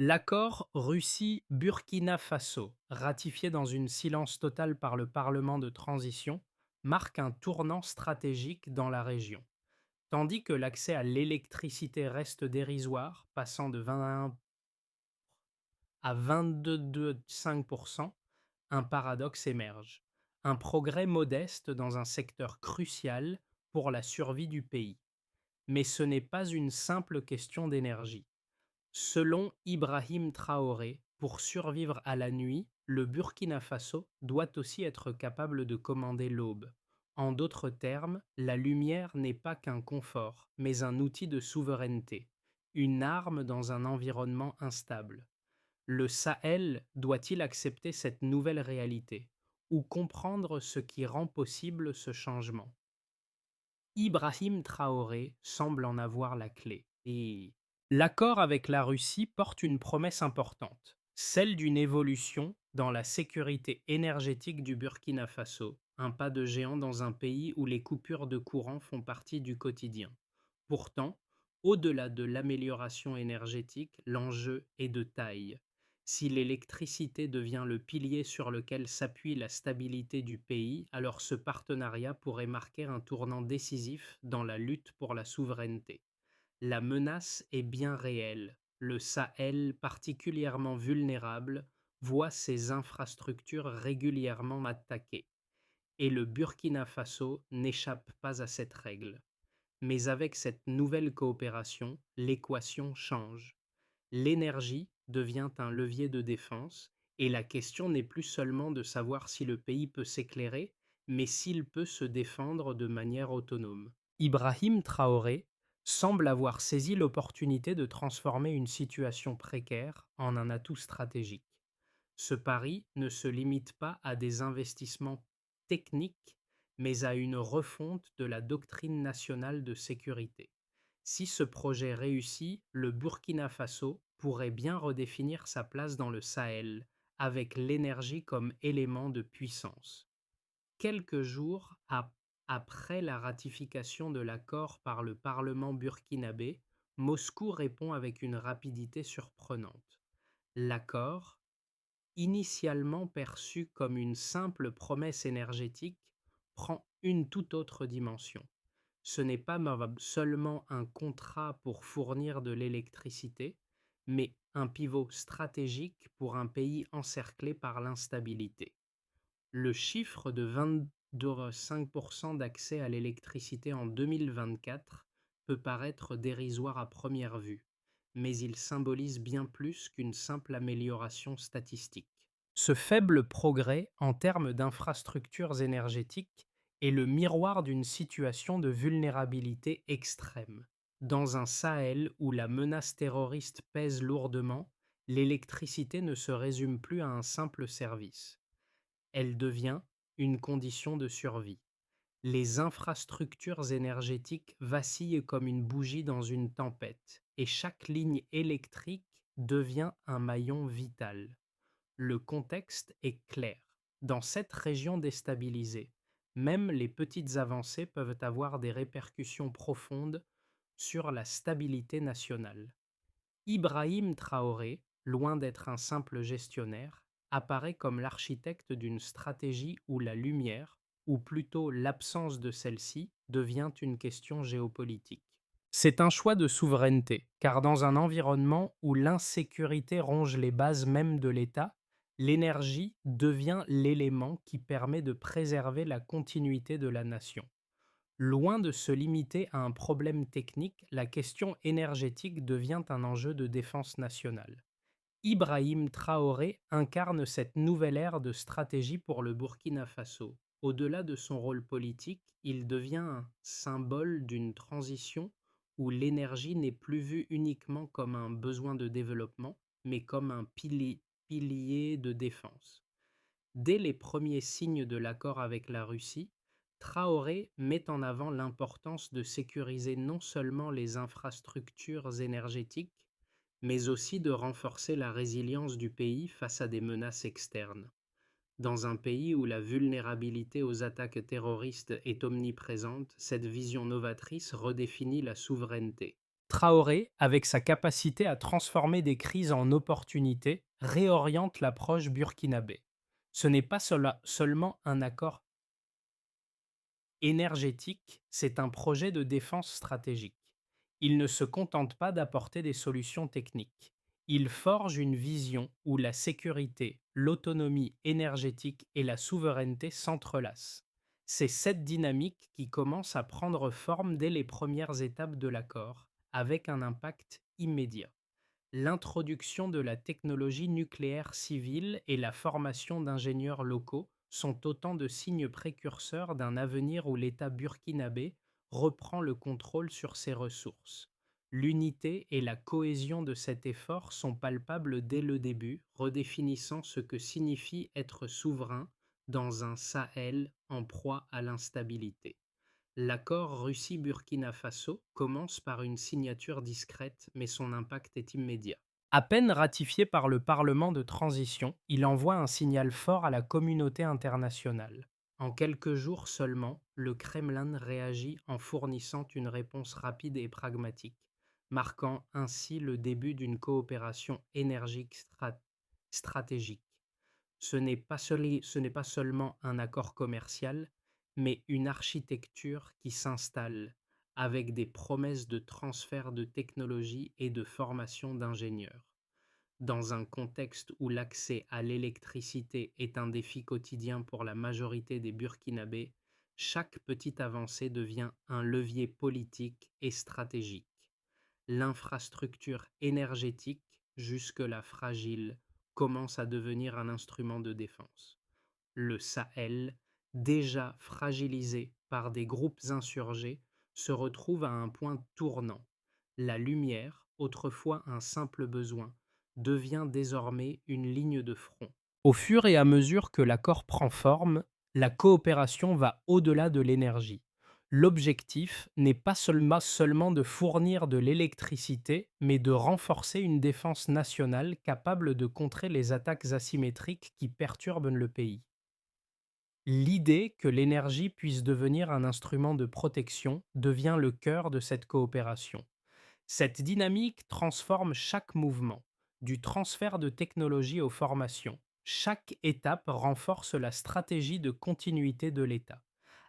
L'accord Russie-Burkina Faso, ratifié dans une silence totale par le Parlement de transition, marque un tournant stratégique dans la région. Tandis que l'accès à l'électricité reste dérisoire, passant de 21 à 22,5%, un paradoxe émerge. Un progrès modeste dans un secteur crucial pour la survie du pays. Mais ce n'est pas une simple question d'énergie. Selon Ibrahim Traoré, pour survivre à la nuit, le Burkina Faso doit aussi être capable de commander l'aube. En d'autres termes, la lumière n'est pas qu'un confort, mais un outil de souveraineté, une arme dans un environnement instable. Le Sahel doit-il accepter cette nouvelle réalité ou comprendre ce qui rend possible ce changement? Ibrahim Traoré semble en avoir la clé. Et l'accord avec la Russie porte une promesse importante, celle d'une évolution dans la sécurité énergétique du Burkina Faso, un pas de géant dans un pays où les coupures de courant font partie du quotidien. Pourtant, au-delà de l'amélioration énergétique, l'enjeu est de taille. Si l'électricité devient le pilier sur lequel s'appuie la stabilité du pays, alors ce partenariat pourrait marquer un tournant décisif dans la lutte pour la souveraineté. La menace est bien réelle. Le Sahel, particulièrement vulnérable, voit ses infrastructures régulièrement attaquées. Et le Burkina Faso n'échappe pas à cette règle. Mais avec cette nouvelle coopération, l'équation change. L'énergie devient un levier de défense et la question n'est plus seulement de savoir si le pays peut s'éclairer, mais s'il peut se défendre de manière autonome. Ibrahim Traoré semble avoir saisi l'opportunité de transformer une situation précaire en un atout stratégique. Ce pari ne se limite pas à des investissements techniques, mais à une refonte de la doctrine nationale de sécurité. Si ce projet réussit, le Burkina Faso pourrait bien redéfinir sa place dans le Sahel, avec l'énergie comme élément de puissance. Quelques jours après la ratification de l'accord par le Parlement burkinabé, Moscou répond avec une rapidité surprenante. L'accord, initialement perçu comme une simple promesse énergétique, prend une toute autre dimension. Ce n'est pas seulement un contrat pour fournir de l'électricité, mais un pivot stratégique pour un pays encerclé par l'instabilité. Le chiffre de 22,5% d'accès à l'électricité en 2024 peut paraître dérisoire à première vue, mais il symbolise bien plus qu'une simple amélioration statistique. Ce faible progrès en termes d'infrastructures énergétiques est le miroir d'une situation de vulnérabilité extrême. Dans un Sahel où la menace terroriste pèse lourdement, l'électricité ne se résume plus à un simple service. Elle devient une condition de survie. Les infrastructures énergétiques vacillent comme une bougie dans une tempête, et chaque ligne électrique devient un maillon vital. Le contexte est clair. Dans cette région déstabilisée, même les petites avancées peuvent avoir des répercussions profondes sur la stabilité nationale. Ibrahim Traoré, loin d'être un simple gestionnaire, apparaît comme l'architecte d'une stratégie où la lumière, ou plutôt l'absence de celle-ci, devient une question géopolitique. C'est un choix de souveraineté, car dans un environnement où l'insécurité ronge les bases même de l'État, l'énergie devient l'élément qui permet de préserver la continuité de la nation. Loin de se limiter à un problème technique, la question énergétique devient un enjeu de défense nationale. Ibrahim Traoré incarne cette nouvelle ère de stratégie pour le Burkina Faso. Au-delà de son rôle politique, il devient un symbole d'une transition où l'énergie n'est plus vue uniquement comme un besoin de développement, mais comme un pilier de défense. Dès les premiers signes de l'accord avec la Russie, Traoré met en avant l'importance de sécuriser non seulement les infrastructures énergétiques, mais aussi de renforcer la résilience du pays face à des menaces externes. Dans un pays où la vulnérabilité aux attaques terroristes est omniprésente, cette vision novatrice redéfinit la souveraineté. Traoré, avec sa capacité à transformer des crises en opportunités, réoriente l'approche burkinabé. Ce n'est pas seulement un accord énergétique, c'est un projet de défense stratégique. Il ne se contente pas d'apporter des solutions techniques. Il forge une vision où la sécurité, l'autonomie énergétique et la souveraineté s'entrelacent. C'est cette dynamique qui commence à prendre forme dès les premières étapes de l'accord, avec un impact immédiat. L'introduction de la technologie nucléaire civile et la formation d'ingénieurs locaux sont autant de signes précurseurs d'un avenir où l'État burkinabé reprend le contrôle sur ses ressources. L'unité et la cohésion de cet effort sont palpables dès le début, redéfinissant ce que signifie être souverain dans un Sahel en proie à l'instabilité. L'accord Russie-Burkina Faso commence par une signature discrète, mais son impact est immédiat. À peine ratifié par le Parlement de transition, il envoie un signal fort à la communauté internationale. En quelques jours seulement, le Kremlin réagit en fournissant une réponse rapide et pragmatique, marquant ainsi le début d'une coopération énergique stratégique. Ce n'est pas seulement un accord commercial, mais une architecture qui s'installe avec des promesses de transfert de technologie et de formation d'ingénieurs. Dans un contexte où l'accès à l'électricité est un défi quotidien pour la majorité des Burkinabés, chaque petite avancée devient un levier politique et stratégique. L'infrastructure énergétique, jusque-là fragile, commence à devenir un instrument de défense. Le Sahel, déjà fragilisé par des groupes insurgés, se retrouve à un point tournant. La lumière, autrefois un simple besoin, devient désormais une ligne de front. Au fur et à mesure que l'accord prend forme, la coopération va au-delà de l'énergie. L'objectif n'est pas seulement de fournir de l'électricité, mais de renforcer une défense nationale capable de contrer les attaques asymétriques qui perturbent le pays. L'idée que l'énergie puisse devenir un instrument de protection devient le cœur de cette coopération. Cette dynamique transforme chaque mouvement, du transfert de technologie aux formations. Chaque étape renforce la stratégie de continuité de l'État.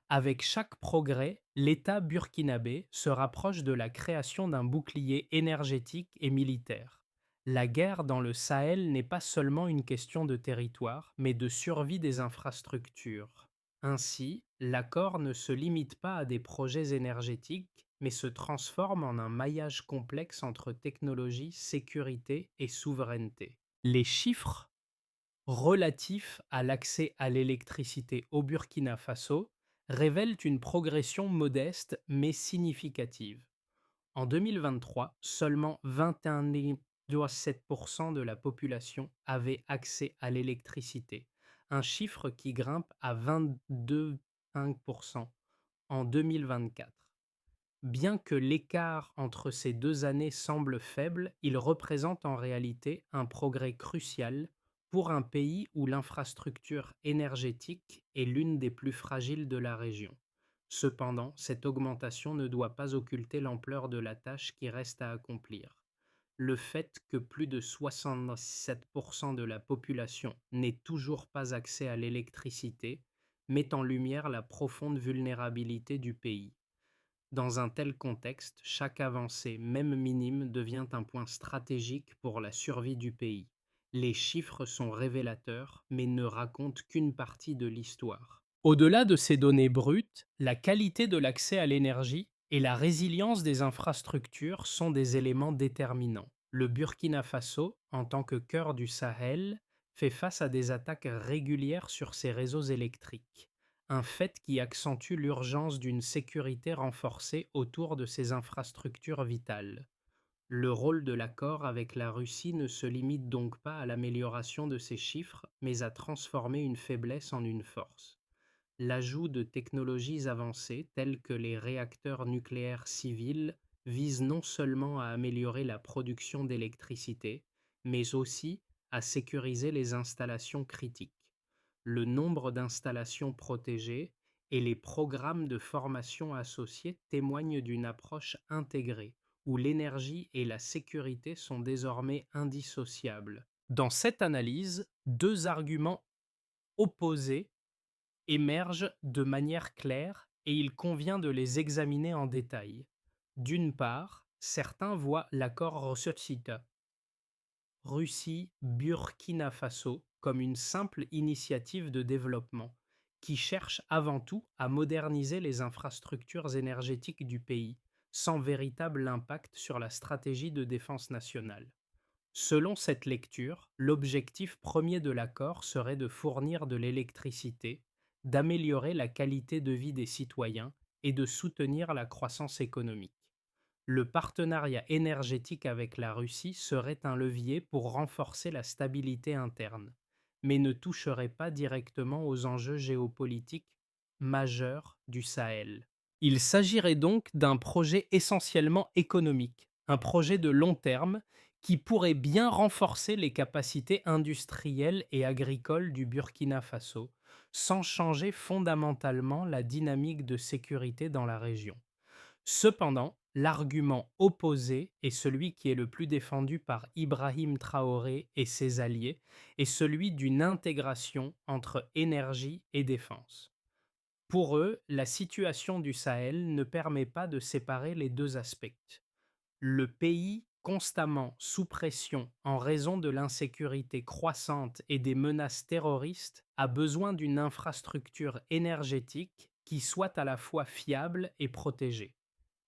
Avec chaque progrès, l'État burkinabé se rapproche de la création d'un bouclier énergétique et militaire. La guerre dans le Sahel n'est pas seulement une question de territoire, mais de survie des infrastructures. Ainsi, l'accord ne se limite pas à des projets énergétiques, mais se transforme en un maillage complexe entre technologie, sécurité et souveraineté. Les chiffres relatifs à l'accès à l'électricité au Burkina Faso révèlent une progression modeste mais significative. En 2023, seulement 21,7% de la population avait accès à l'électricité, un chiffre qui grimpe à 22,5% en 2024. Bien que l'écart entre ces deux années semble faible, il représente en réalité un progrès crucial pour un pays où l'infrastructure énergétique est l'une des plus fragiles de la région. Cependant, cette augmentation ne doit pas occulter l'ampleur de la tâche qui reste à accomplir. Le fait que plus de 67% de la population n'ait toujours pas accès à l'électricité met en lumière la profonde vulnérabilité du pays. Dans un tel contexte, chaque avancée, même minime, devient un point stratégique pour la survie du pays. Les chiffres sont révélateurs, mais ne racontent qu'une partie de l'histoire. Au-delà de ces données brutes, la qualité de l'accès à l'énergie et la résilience des infrastructures sont des éléments déterminants. Le Burkina Faso, en tant que cœur du Sahel, fait face à des attaques régulières sur ses réseaux électriques, un fait qui accentue l'urgence d'une sécurité renforcée autour de ces infrastructures vitales. Le rôle de l'accord avec la Russie ne se limite donc pas à l'amélioration de ces chiffres, mais à transformer une faiblesse en une force. L'ajout de technologies avancées telles que les réacteurs nucléaires civils vise non seulement à améliorer la production d'électricité, mais aussi à sécuriser les installations critiques. Le nombre d'installations protégées et les programmes de formation associés témoignent d'une approche intégrée, où l'énergie et la sécurité sont désormais indissociables. Dans cette analyse, deux arguments opposés émergent de manière claire et il convient de les examiner en détail. D'une part, certains voient l'accord Rosetta Russie-Burkina Faso comme une simple initiative de développement qui cherche avant tout à moderniser les infrastructures énergétiques du pays, sans véritable impact sur la stratégie de défense nationale. Selon cette lecture, l'objectif premier de l'accord serait de fournir de l'électricité, d'améliorer la qualité de vie des citoyens et de soutenir la croissance économique. Le partenariat énergétique avec la Russie serait un levier pour renforcer la stabilité interne, mais ne toucherait pas directement aux enjeux géopolitiques majeurs du Sahel. Il s'agirait donc d'un projet essentiellement économique, un projet de long terme qui pourrait bien renforcer les capacités industrielles et agricoles du Burkina Faso, sans changer fondamentalement la dynamique de sécurité dans la région. Cependant, l'argument opposé est celui qui est le plus défendu par Ibrahim Traoré et ses alliés, et celui d'une intégration entre énergie et défense. Pour eux, la situation du Sahel ne permet pas de séparer les deux aspects. Le pays, constamment sous pression en raison de l'insécurité croissante et des menaces terroristes, a besoin d'une infrastructure énergétique qui soit à la fois fiable et protégée.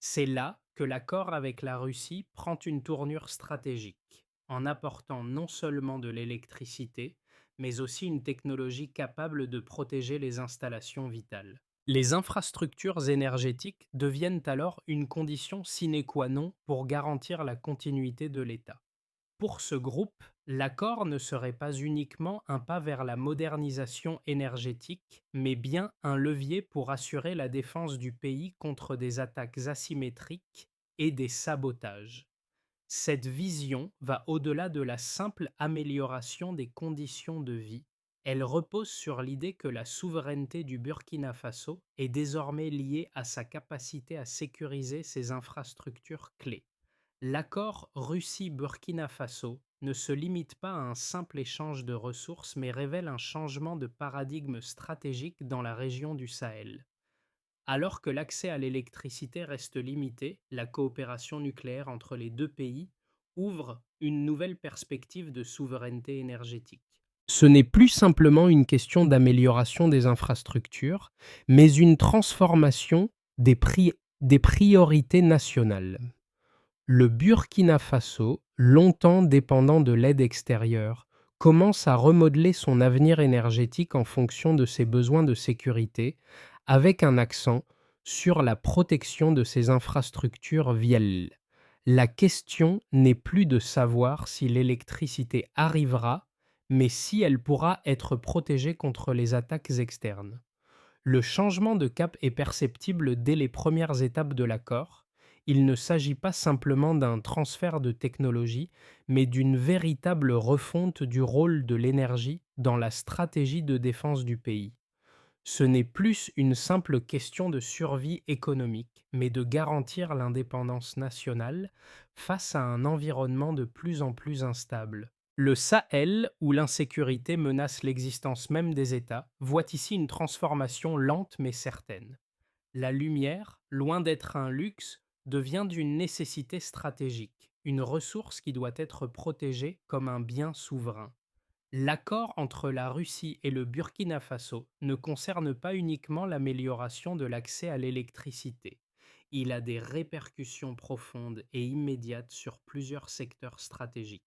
C'est là que l'accord avec la Russie prend une tournure stratégique, en apportant non seulement de l'électricité, mais aussi une technologie capable de protéger les installations vitales. Les infrastructures énergétiques deviennent alors une condition sine qua non pour garantir la continuité de l'État. Pour ce groupe, l'accord ne serait pas uniquement un pas vers la modernisation énergétique, mais bien un levier pour assurer la défense du pays contre des attaques asymétriques et des sabotages. Cette vision va au-delà de la simple amélioration des conditions de vie. Elle repose sur l'idée que la souveraineté du Burkina Faso est désormais liée à sa capacité à sécuriser ses infrastructures clés. L'accord Russie-Burkina Faso ne se limite pas à un simple échange de ressources mais révèle un changement de paradigme stratégique dans la région du Sahel. Alors que l'accès à l'électricité reste limité, la coopération nucléaire entre les deux pays ouvre une nouvelle perspective de souveraineté énergétique. Ce n'est plus simplement une question d'amélioration des infrastructures, mais une transformation des priorités nationales. Le Burkina Faso, longtemps dépendant de l'aide extérieure, commence à remodeler son avenir énergétique en fonction de ses besoins de sécurité, avec un accent sur la protection de ses infrastructures via. La question n'est plus de savoir si l'électricité arrivera, mais si elle pourra être protégée contre les attaques externes. Le changement de cap est perceptible dès les premières étapes de l'accord. Il ne s'agit pas simplement d'un transfert de technologie, mais d'une véritable refonte du rôle de l'énergie dans la stratégie de défense du pays. Ce n'est plus une simple question de survie économique, mais de garantir l'indépendance nationale face à un environnement de plus en plus instable. Le Sahel, où l'insécurité menace l'existence même des États, voit ici une transformation lente mais certaine. La lumière, loin d'être un luxe, devient d'une nécessité stratégique, une ressource qui doit être protégée comme un bien souverain. L'accord entre la Russie et le Burkina Faso ne concerne pas uniquement l'amélioration de l'accès à l'électricité. Il a des répercussions profondes et immédiates sur plusieurs secteurs stratégiques.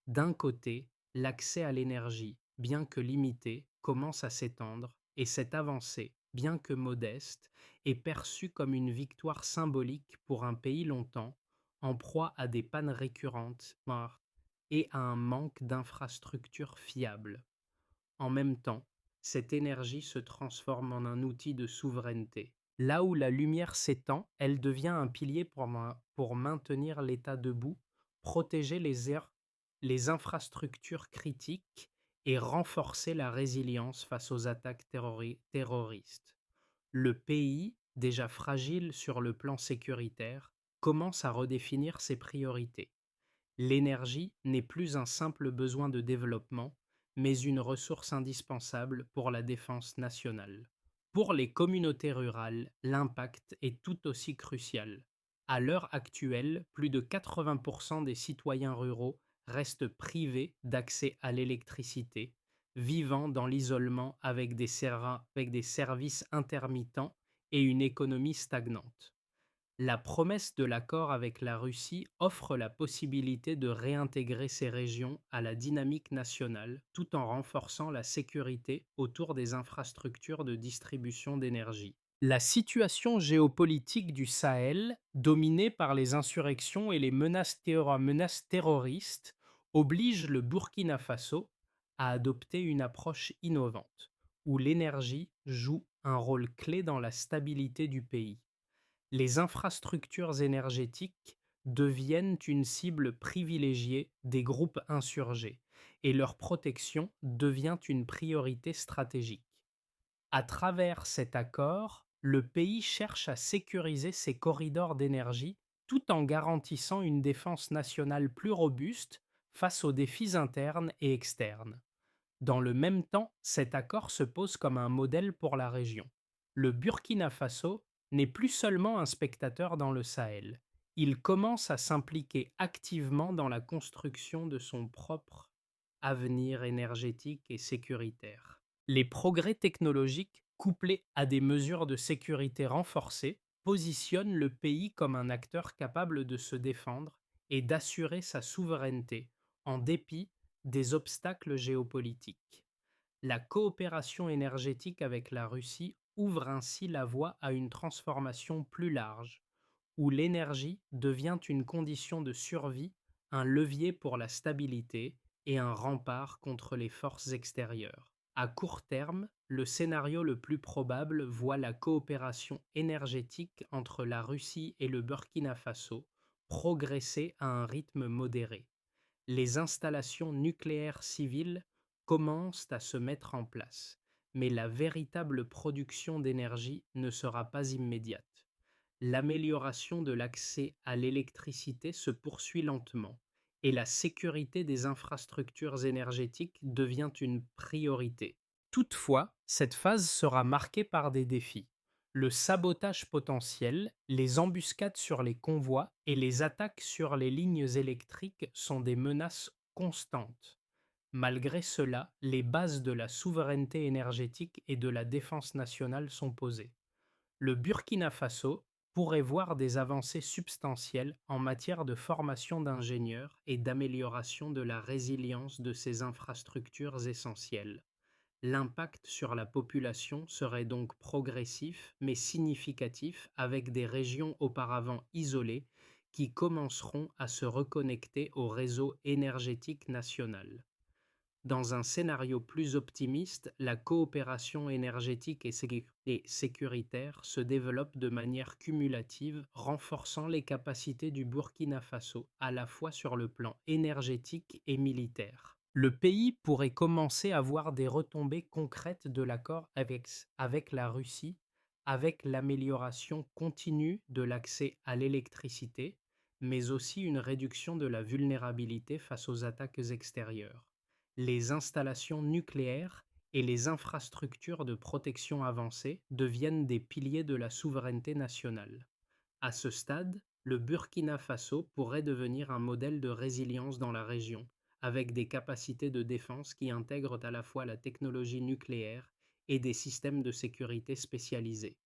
D'un côté, l'accès à l'énergie, bien que limité, commence à s'étendre et cette avancée, bien que modeste, est perçue comme une victoire symbolique pour un pays longtemps en proie à des pannes récurrentes et à un manque d'infrastructures fiables. En même temps, cette énergie se transforme en un outil de souveraineté. Là où la lumière s'étend, elle devient un pilier pour maintenir l'État debout, protéger les infrastructures critiques et renforcer la résilience face aux attaques terroristes. Le pays, déjà fragile sur le plan sécuritaire, commence à redéfinir ses priorités. L'énergie n'est plus un simple besoin de développement, mais une ressource indispensable pour la défense nationale. Pour les communautés rurales, l'impact est tout aussi crucial. À l'heure actuelle, plus de 80% des citoyens ruraux restent privés d'accès à l'électricité, vivant dans l'isolement avec des services intermittents et une économie stagnante. La promesse de l'accord avec la Russie offre la possibilité de réintégrer ces régions à la dynamique nationale tout en renforçant la sécurité autour des infrastructures de distribution d'énergie. La situation géopolitique du Sahel, dominée par les insurrections et les menaces terroristes, oblige le Burkina Faso à adopter une approche innovante, où l'énergie joue un rôle clé dans la stabilité du pays. Les infrastructures énergétiques deviennent une cible privilégiée des groupes insurgés et leur protection devient une priorité stratégique. À travers cet accord, le pays cherche à sécuriser ses corridors d'énergie tout en garantissant une défense nationale plus robuste face aux défis internes et externes. Dans le même temps, cet accord se pose comme un modèle pour la région. Le Burkina Faso n'est plus seulement un spectateur dans le Sahel. Il commence à s'impliquer activement dans la construction de son propre avenir énergétique et sécuritaire. Les progrès technologiques, couplés à des mesures de sécurité renforcées, positionnent le pays comme un acteur capable de se défendre et d'assurer sa souveraineté, en dépit des obstacles géopolitiques. La coopération énergétique avec la Russie ouvre ainsi la voie à une transformation plus large, où l'énergie devient une condition de survie, un levier pour la stabilité et un rempart contre les forces extérieures. À court terme, le scénario le plus probable voit la coopération énergétique entre la Russie et le Burkina Faso progresser à un rythme modéré. Les installations nucléaires civiles commencent à se mettre en place, mais la véritable production d'énergie ne sera pas immédiate. L'amélioration de l'accès à l'électricité se poursuit lentement et la sécurité des infrastructures énergétiques devient une priorité. Toutefois, cette phase sera marquée par des défis. Le sabotage potentiel, les embuscades sur les convois et les attaques sur les lignes électriques sont des menaces constantes. Malgré cela, les bases de la souveraineté énergétique et de la défense nationale sont posées. Le Burkina Faso pourrait voir des avancées substantielles en matière de formation d'ingénieurs et d'amélioration de la résilience de ses infrastructures essentielles. L'impact sur la population serait donc progressif mais significatif, avec des régions auparavant isolées qui commenceront à se reconnecter au réseau énergétique national. Dans un scénario plus optimiste, la coopération énergétique et sécuritaire se développe de manière cumulative, renforçant les capacités du Burkina Faso à la fois sur le plan énergétique et militaire. Le pays pourrait commencer à voir des retombées concrètes de l'accord avec la Russie, avec l'amélioration continue de l'accès à l'électricité, mais aussi une réduction de la vulnérabilité face aux attaques extérieures. Les installations nucléaires et les infrastructures de protection avancée deviennent des piliers de la souveraineté nationale. À ce stade, le Burkina Faso pourrait devenir un modèle de résilience dans la région, avec des capacités de défense qui intègrent à la fois la technologie nucléaire et des systèmes de sécurité spécialisés.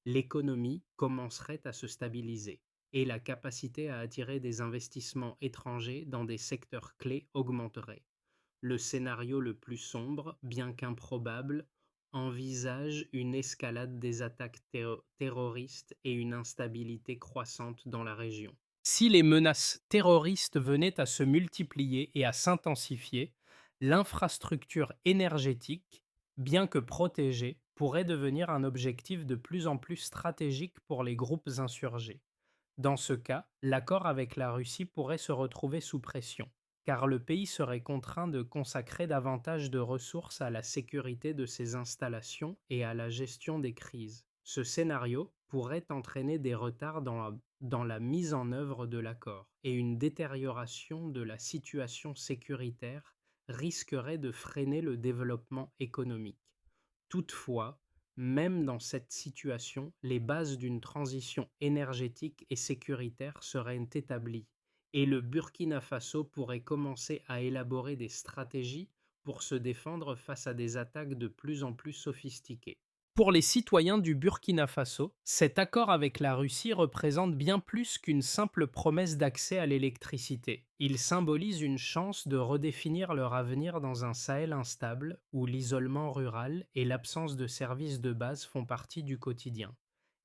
L'économie commencerait à se stabiliser et la capacité à attirer des investissements étrangers dans des secteurs clés augmenterait. Le scénario le plus sombre, bien qu'improbable, envisage une escalade des attaques terroristes et une instabilité croissante dans la région. Si les menaces terroristes venaient à se multiplier et à s'intensifier, l'infrastructure énergétique, bien que protégée, pourrait devenir un objectif de plus en plus stratégique pour les groupes insurgés. Dans ce cas, l'accord avec la Russie pourrait se retrouver sous pression, car le pays serait contraint de consacrer davantage de ressources à la sécurité de ses installations et à la gestion des crises. Ce scénario pourrait entraîner des retards dans la mise en œuvre de l'accord et une détérioration de la situation sécuritaire risquerait de freiner le développement économique. Toutefois, même dans cette situation, les bases d'une transition énergétique et sécuritaire seraient établies et le Burkina Faso pourrait commencer à élaborer des stratégies pour se défendre face à des attaques de plus en plus sophistiquées. Pour les citoyens du Burkina Faso, cet accord avec la Russie représente bien plus qu'une simple promesse d'accès à l'électricité. Il symbolise une chance de redéfinir leur avenir dans un Sahel instable où l'isolement rural et l'absence de services de base font partie du quotidien.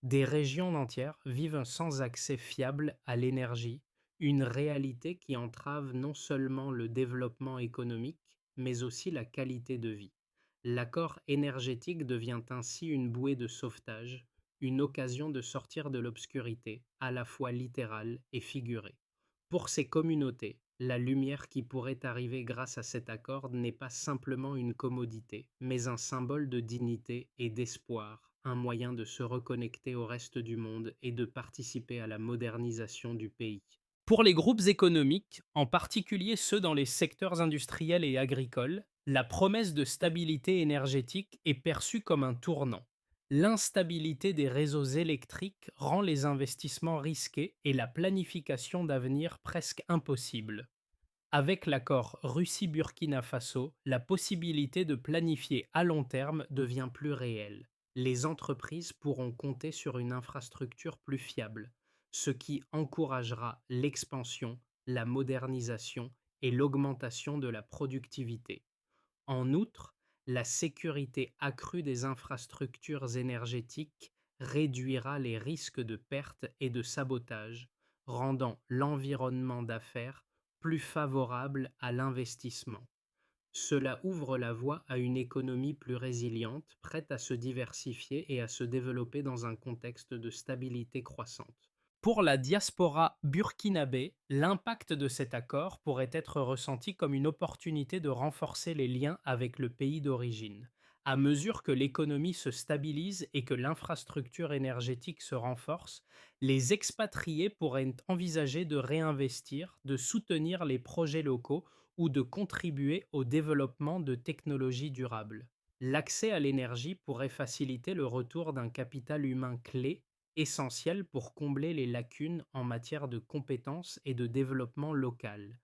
Des régions entières vivent sans accès fiable à l'énergie, une réalité qui entrave non seulement le développement économique, mais aussi la qualité de vie. L'accord énergétique devient ainsi une bouée de sauvetage, une occasion de sortir de l'obscurité, à la fois littérale et figurée. Pour ces communautés, la lumière qui pourrait arriver grâce à cet accord n'est pas simplement une commodité, mais un symbole de dignité et d'espoir, un moyen de se reconnecter au reste du monde et de participer à la modernisation du pays. Pour les groupes économiques, en particulier ceux dans les secteurs industriels et agricoles, la promesse de stabilité énergétique est perçue comme un tournant. L'instabilité des réseaux électriques rend les investissements risqués et la planification d'avenir presque impossible. Avec l'accord Russie-Burkina Faso, la possibilité de planifier à long terme devient plus réelle. Les entreprises pourront compter sur une infrastructure plus fiable, ce qui encouragera l'expansion, la modernisation et l'augmentation de la productivité. En outre, la sécurité accrue des infrastructures énergétiques réduira les risques de perte et de sabotage, rendant l'environnement d'affaires plus favorable à l'investissement. Cela ouvre la voie à une économie plus résiliente, prête à se diversifier et à se développer dans un contexte de stabilité croissante. Pour la diaspora burkinabé, l'impact de cet accord pourrait être ressenti comme une opportunité de renforcer les liens avec le pays d'origine. À mesure que l'économie se stabilise et que l'infrastructure énergétique se renforce, les expatriés pourraient envisager de réinvestir, de soutenir les projets locaux ou de contribuer au développement de technologies durables. L'accès à l'énergie pourrait faciliter le retour d'un capital humain clé, essentiel pour combler les lacunes en matière de compétences et de développement local.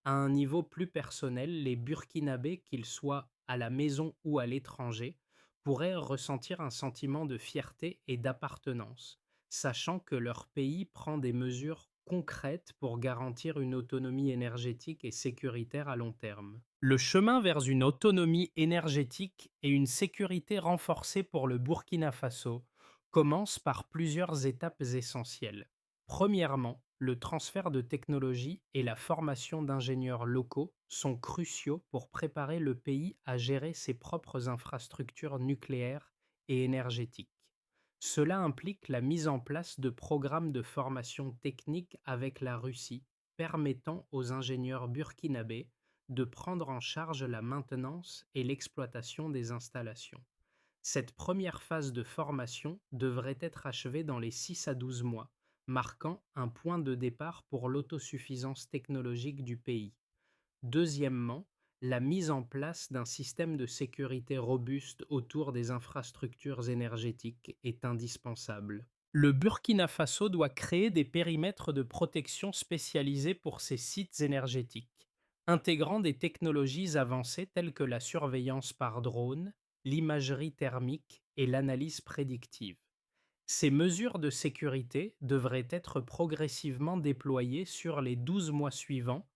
À un niveau plus personnel, les Burkinabés, qu'ils soient à la maison ou à l'étranger, pourraient ressentir un sentiment de fierté et d'appartenance, sachant que leur pays prend des mesures concrètes pour garantir une autonomie énergétique et sécuritaire à long terme. Le chemin vers une autonomie énergétique et une sécurité renforcée pour le Burkina Faso commence par plusieurs étapes essentielles. Premièrement, le transfert de technologie et la formation d'ingénieurs locaux sont cruciaux pour préparer le pays à gérer ses propres infrastructures nucléaires et énergétiques. Cela implique la mise en place de programmes de formation technique avec la Russie, permettant aux ingénieurs burkinabés de prendre en charge la maintenance et l'exploitation des installations. Cette première phase de formation devrait être achevée dans les 6 à 12 mois, marquant un point de départ pour l'autosuffisance technologique du pays. Deuxièmement, la mise en place d'un système de sécurité robuste autour des infrastructures énergétiques est indispensable. Le Burkina Faso doit créer des périmètres de protection spécialisés pour ses sites énergétiques, intégrant des technologies avancées telles que la surveillance par drone, l'imagerie thermique et l'analyse prédictive. Ces mesures de sécurité devraient être progressivement déployées sur les 12 mois suivants,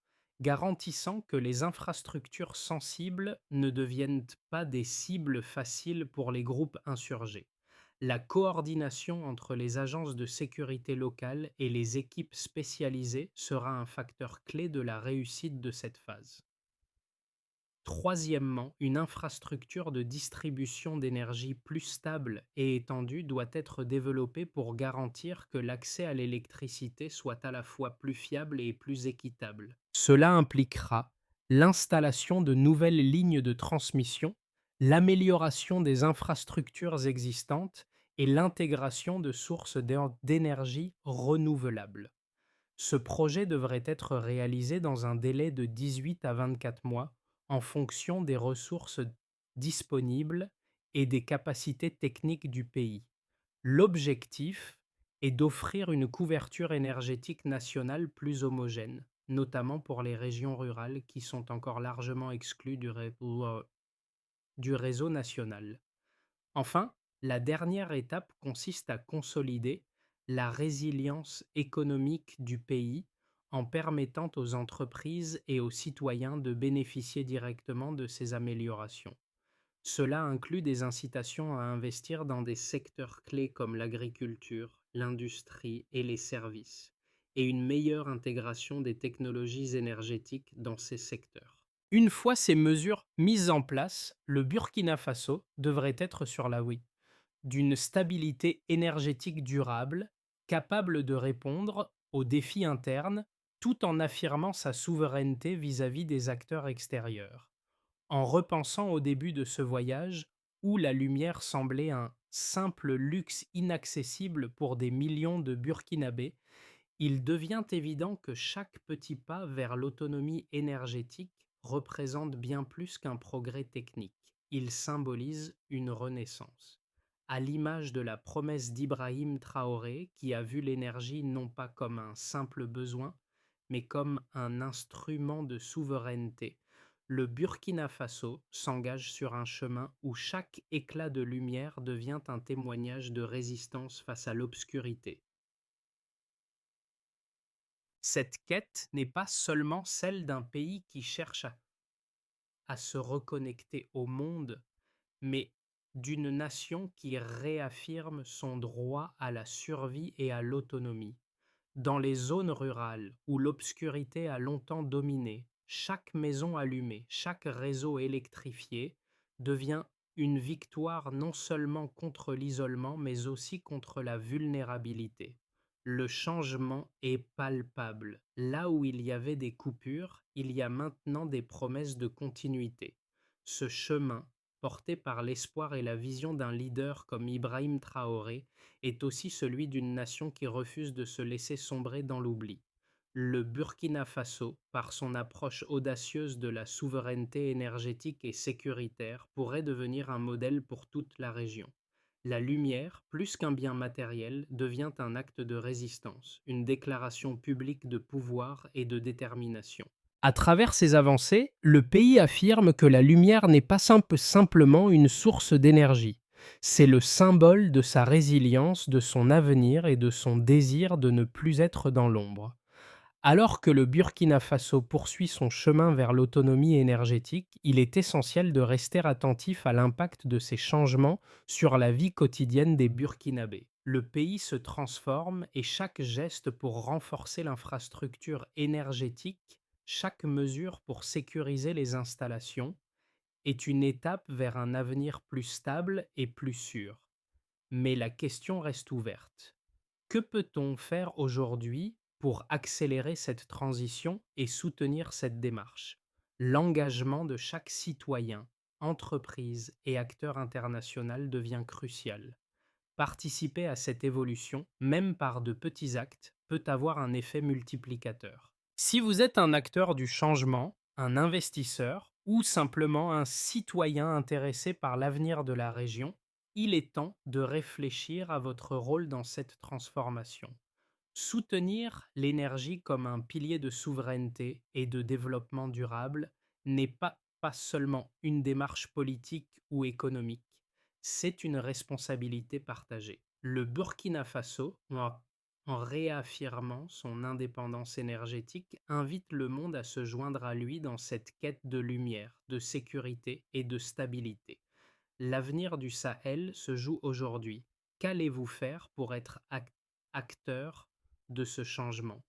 garantissant que les infrastructures sensibles ne deviennent pas des cibles faciles pour les groupes insurgés. La coordination entre les agences de sécurité locales et les équipes spécialisées sera un facteur clé de la réussite de cette phase. Troisièmement, une infrastructure de distribution d'énergie plus stable et étendue doit être développée pour garantir que l'accès à l'électricité soit à la fois plus fiable et plus équitable. Cela impliquera l'installation de nouvelles lignes de transmission, l'amélioration des infrastructures existantes et l'intégration de sources d'énergie renouvelables. Ce projet devrait être réalisé dans un délai de 18 à 24 mois en fonction des ressources disponibles et des capacités techniques du pays. L'objectif est d'offrir une couverture énergétique nationale plus homogène, notamment pour les régions rurales qui sont encore largement exclues du réseau national. Enfin, la dernière étape consiste à consolider la résilience économique du pays en permettant aux entreprises et aux citoyens de bénéficier directement de ces améliorations. Cela inclut des incitations à investir dans des secteurs clés comme l'agriculture, l'industrie et les services, et une meilleure intégration des technologies énergétiques dans ces secteurs. Une fois ces mesures mises en place, le Burkina Faso devrait être sur la oui d'une stabilité énergétique durable, capable de répondre aux défis internes tout en affirmant sa souveraineté vis-à-vis des acteurs extérieurs. En repensant au début de ce voyage, où la lumière semblait un simple luxe inaccessible pour des millions de Burkinabés, il devient évident que chaque petit pas vers l'autonomie énergétique représente bien plus qu'un progrès technique. Il symbolise une renaissance. À l'image de la promesse d'Ibrahim Traoré, qui a vu l'énergie non pas comme un simple besoin, mais comme un instrument de souveraineté, le Burkina Faso s'engage sur un chemin où chaque éclat de lumière devient un témoignage de résistance face à l'obscurité. Cette quête n'est pas seulement celle d'un pays qui cherche à se reconnecter au monde, mais d'une nation qui réaffirme son droit à la survie et à l'autonomie. Dans les zones rurales où l'obscurité a longtemps dominé, chaque maison allumée, chaque réseau électrifié devient une victoire non seulement contre l'isolement, mais aussi contre la vulnérabilité. Le changement est palpable. Là où il y avait des coupures, il y a maintenant des promesses de continuité. Ce chemin, porté par l'espoir et la vision d'un leader comme Ibrahim Traoré, est aussi celui d'une nation qui refuse de se laisser sombrer dans l'oubli. Le Burkina Faso, par son approche audacieuse de la souveraineté énergétique et sécuritaire, pourrait devenir un modèle pour toute la région. La lumière, plus qu'un bien matériel, devient un acte de résistance, une déclaration publique de pouvoir et de détermination. À travers ces avancées, le pays affirme que la lumière n'est pas simplement une source d'énergie. C'est le symbole de sa résilience, de son avenir et de son désir de ne plus être dans l'ombre. Alors que le Burkina Faso poursuit son chemin vers l'autonomie énergétique, il est essentiel de rester attentif à l'impact de ces changements sur la vie quotidienne des Burkinabés. Le pays se transforme et chaque geste pour renforcer l'infrastructure énergétique, chaque mesure pour sécuriser les installations, est une étape vers un avenir plus stable et plus sûr. Mais la question reste ouverte. Que peut-on faire aujourd'hui pour accélérer cette transition et soutenir cette démarche? L'engagement de chaque citoyen, entreprise et acteur international devient crucial. Participer à cette évolution, même par de petits actes, peut avoir un effet multiplicateur. Si vous êtes un acteur du changement, un investisseur ou simplement un citoyen intéressé par l'avenir de la région, il est temps de réfléchir à votre rôle dans cette transformation. Soutenir l'énergie comme un pilier de souveraineté et de développement durable n'est pas seulement une démarche politique ou économique, c'est une responsabilité partagée. Le Burkina Faso, en réaffirmant son indépendance énergétique, invite le monde à se joindre à lui dans cette quête de lumière, de sécurité et de stabilité. L'avenir du Sahel se joue aujourd'hui. Qu'allez-vous faire pour être acteur de ce changement?